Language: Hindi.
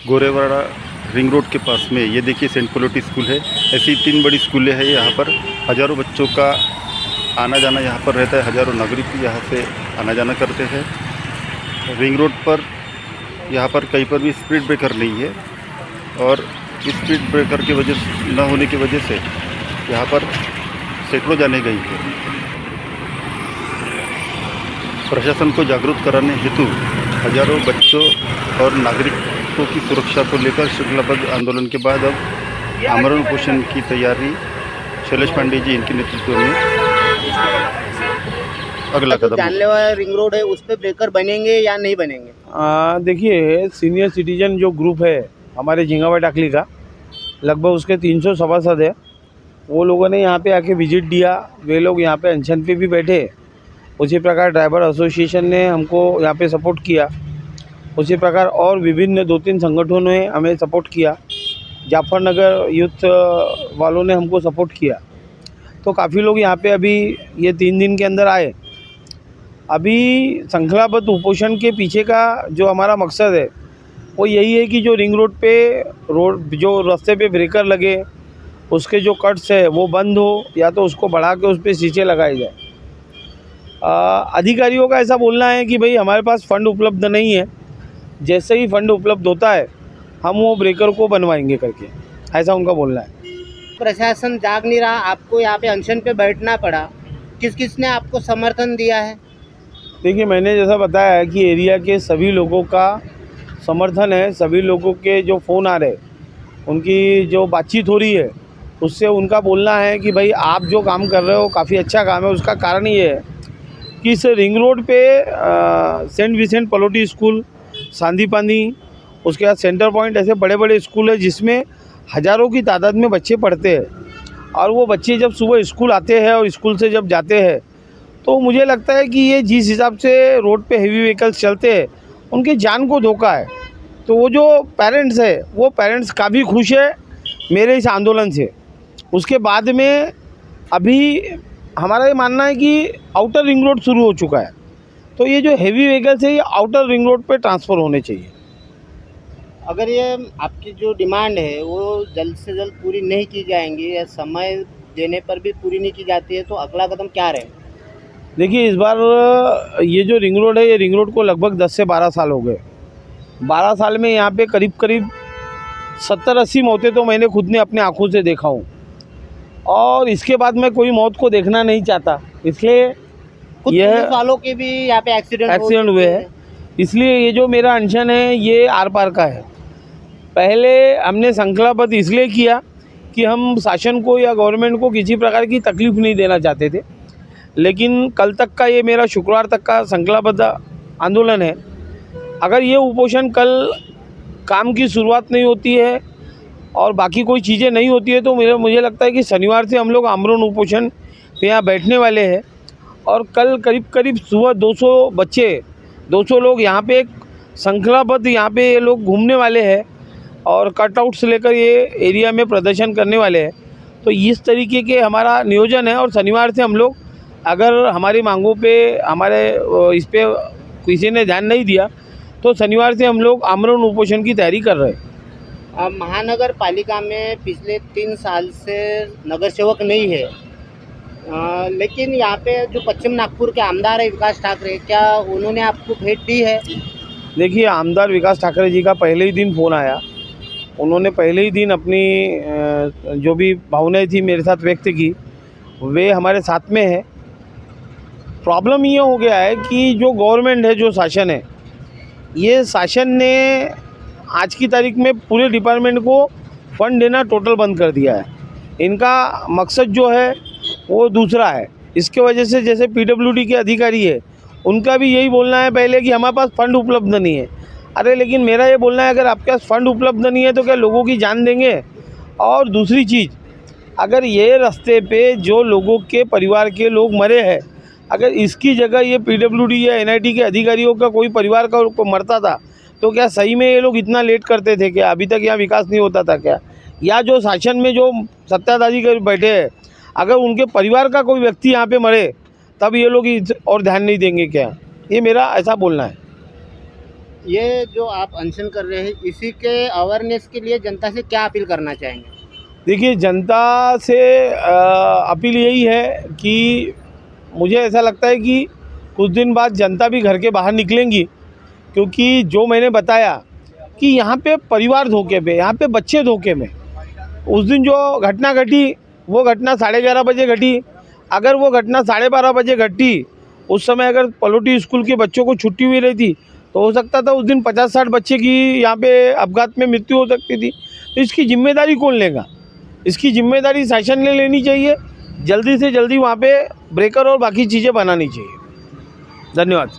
गोरेवाड़ा रिंग रोड के पास में ये देखिए सेंट पोलोटी स्कूल है। ऐसी 3 बड़ी स्कूलें हैं यहाँ पर। हज़ारों बच्चों का आना जाना यहाँ पर रहता है। हज़ारों नागरिक यहाँ से आना जाना करते हैं। रिंग रोड पर यहाँ पर कहीं पर भी स्पीड ब्रेकर नहीं है और स्पीड ब्रेकर की वजह न होने की वजह से यहाँ पर सैकड़ों जाने गई है। प्रशासन को जागरूक कराने हेतु हज़ारों बच्चों और नागरिकों की सुरक्षा को लेकर श्रृंखलाबद्ध आंदोलन के बाद अब आमरण उपोषण की तैयारी शैलेश पांडे जी इनके नेतृत्व में अगला कदम। जानलेवा रिंग रोड है उस पर ब्रेकर बनेंगे या नहीं बनेंगे? देखिए, सीनियर सिटीजन जो ग्रुप है हमारे झिंगावा टाकली का, लगभग उसके 300 सभासद है। वो लोगों ने यहाँ पे आके विजिट दिया। वे लोग यहाँ पे अनशन पे भी बैठे। उसी प्रकार ड्राइवर एसोसिएशन ने हमको यहाँ पे सपोर्ट किया। उसी प्रकार और विभिन्न 2-3 संगठनों ने हमें सपोर्ट किया। जाफरनगर यूथ वालों ने हमको सपोर्ट किया। तो काफ़ी लोग यहाँ पे अभी ये 3 दिन के अंदर आए। अभी श्रृंखलाबद्ध उपोषण के पीछे का जो हमारा मकसद है वो यही है कि जो रिंग रोड पे जो रास्ते पे ब्रेकर लगे, उसके जो कट्स है वो बंद हो या तो उसको बढ़ा के उस पर शीशे लगाए जाए। अधिकारियों का ऐसा बोलना है कि भाई हमारे पास फ़ंड उपलब्ध नहीं है, जैसे ही फ़ंड उपलब्ध होता है हम वो ब्रेकर को बनवाएंगे करके, ऐसा उनका बोलना है। प्रशासन जाग नहीं रहा, आपको यहाँ पे अनशन पे बैठना पड़ा। किस किस ने आपको समर्थन दिया है? देखिए, मैंने जैसा बताया है कि एरिया के सभी लोगों का समर्थन है। सभी लोगों के जो फ़ोन आ रहे, उनकी जो बातचीत हो रही है, उससे उनका बोलना है कि भाई आप जो काम कर रहे हो काफ़ी अच्छा काम है। उसका कारण ये है कि इस रिंग रोड पे सेंट विसेंट पोलोटी स्कूल, सांदीपानी, उसके बाद सेंटर पॉइंट, ऐसे बड़े बड़े स्कूल है जिसमें हज़ारों की तादाद में बच्चे पढ़ते हैं। और वो बच्चे जब सुबह स्कूल आते हैं और स्कूल से जब जाते हैं तो मुझे लगता है कि ये जिस हिसाब से रोड पे हेवी व्हीकल्स चलते हैं उनके जान को धोखा है। तो वो जो पेरेंट्स है वो पेरेंट्स काफ़ी खुश है मेरे इस आंदोलन से। उसके बाद में अभी हमारा ये मानना है कि आउटर रिंग रोड शुरू हो चुका है, तो ये जो हेवी व्हीकल्स है ये आउटर रिंग रोड पे ट्रांसफ़र होने चाहिए। अगर ये आपकी जो डिमांड है वो जल्द से जल्द पूरी नहीं की जाएंगी या समय देने पर भी पूरी नहीं की जाती है तो अगला कदम क्या रहेगा? देखिए, इस बार ये जो रिंग रोड है, ये रिंग रोड को लगभग 10 से 12 साल हो गए। 12 साल में यहाँ पे करीब 70-80 मौतें तो मैंने खुद ने अपने आँखों से देखा हूँ। और इसके बाद मैं कोई मौत को देखना नहीं चाहता, इसलिए कुछ पुलिस वालों के भी यहाँ पे एक्सीडेंट हुए हैं। इसलिए ये जो मेरा अनशन है ये आर पार का है। पहले हमने श्रृंखलाबद्ध इसलिए किया कि हम शासन को या गवर्नमेंट को किसी प्रकार की तकलीफ़ नहीं देना चाहते थे। लेकिन कल तक का ये मेरा शुक्रवार तक का श्रृंखलाबद्ध आंदोलन है। अगर ये उपोषण कल काम की शुरुआत नहीं होती है और बाकी कोई चीज़ें नहीं होती है तो मुझे लगता है कि शनिवार से हम लोग आमरण उपोषण पे यहाँ बैठने वाले हैं। और कल करीब सुबह 200 लोग यहाँ पे एक श्रृंखलाबद्ध यहाँ पे ये लोग घूमने वाले हैं और कटआउट्स लेकर ये एरिया में प्रदर्शन करने वाले हैं। तो इस तरीके के हमारा नियोजन है और शनिवार से हम लोग, अगर हमारी मांगों पे हमारे इस पे किसी ने ध्यान नहीं दिया तो शनिवार से हम लोग आमरण उपोषण की तैयारी कर रहे हैं। महानगर पालिका में पिछले 3 साल से नगर सेवक नहीं है, लेकिन यहाँ पे जो पश्चिम नागपुर के आमदार है विकास ठाकरे, क्या उन्होंने आपको भेंट दी है? देखिए, आमदार विकास ठाकरे जी का पहले ही दिन फ़ोन आया। उन्होंने पहले ही दिन अपनी जो भी भावनाएं थी मेरे साथ व्यक्त की, वे हमारे साथ में है। प्रॉब्लम ये हो गया है कि जो गवर्नमेंट है, जो शासन है, ये शासन ने आज की तारीख में पूरे डिपार्टमेंट को फ़ंड देना टोटल बंद कर दिया है। इनका मकसद जो है वो दूसरा है। इसके वजह से जैसे पीडब्ल्यूडी के अधिकारी है, उनका भी यही बोलना है पहले कि हमारे पास फ़ंड उपलब्ध नहीं है। अरे लेकिन मेरा ये बोलना है, अगर आपके पास फ़ंड उपलब्ध नहीं है तो क्या लोगों की जान देंगे? और दूसरी चीज़, अगर ये रास्ते पे जो लोगों के परिवार के लोग मरे हैं, अगर इसकी जगह ये पीडब्ल्यूडी या एनआईटी के अधिकारियों का कोई परिवार का को मरता था तो क्या सही में ये लोग इतना लेट करते थे? क्या अभी तक यहाँ विकास नहीं होता था क्या? या जो शासन में जो सत्ताधारी कर बैठे हैं, अगर उनके परिवार का कोई व्यक्ति यहाँ पे मरे तब ये लोग और ध्यान नहीं देंगे क्या? ये मेरा ऐसा बोलना है। ये जो आप अनशन कर रहे हैं, इसी के अवेयरनेस के लिए जनता से क्या अपील करना चाहेंगे? देखिए, जनता से अपील यही है कि मुझे ऐसा लगता है कि कुछ दिन बाद जनता भी घर के बाहर निकलेंगी, क्योंकि जो मैंने बताया कि यहाँ पे परिवार धोखे पे, यहाँ पे बच्चे धोखे में। उस दिन जो घटना घटी वो घटना 11:30 बजे घटी। अगर वो घटना 12:30 बजे घटी, उस समय अगर पलोटी स्कूल के बच्चों को छुट्टी हुई रहती तो हो सकता था उस दिन 50-60 बच्चे की यहाँ पे अपघात में मृत्यु हो सकती थी। तो इसकी जिम्मेदारी कौन लेगा? इसकी जिम्मेदारी शासन ने लेनी चाहिए। जल्दी से जल्दी वहाँ पे ब्रेकर और बाकी चीज़ें बनानी चाहिए। धन्यवाद।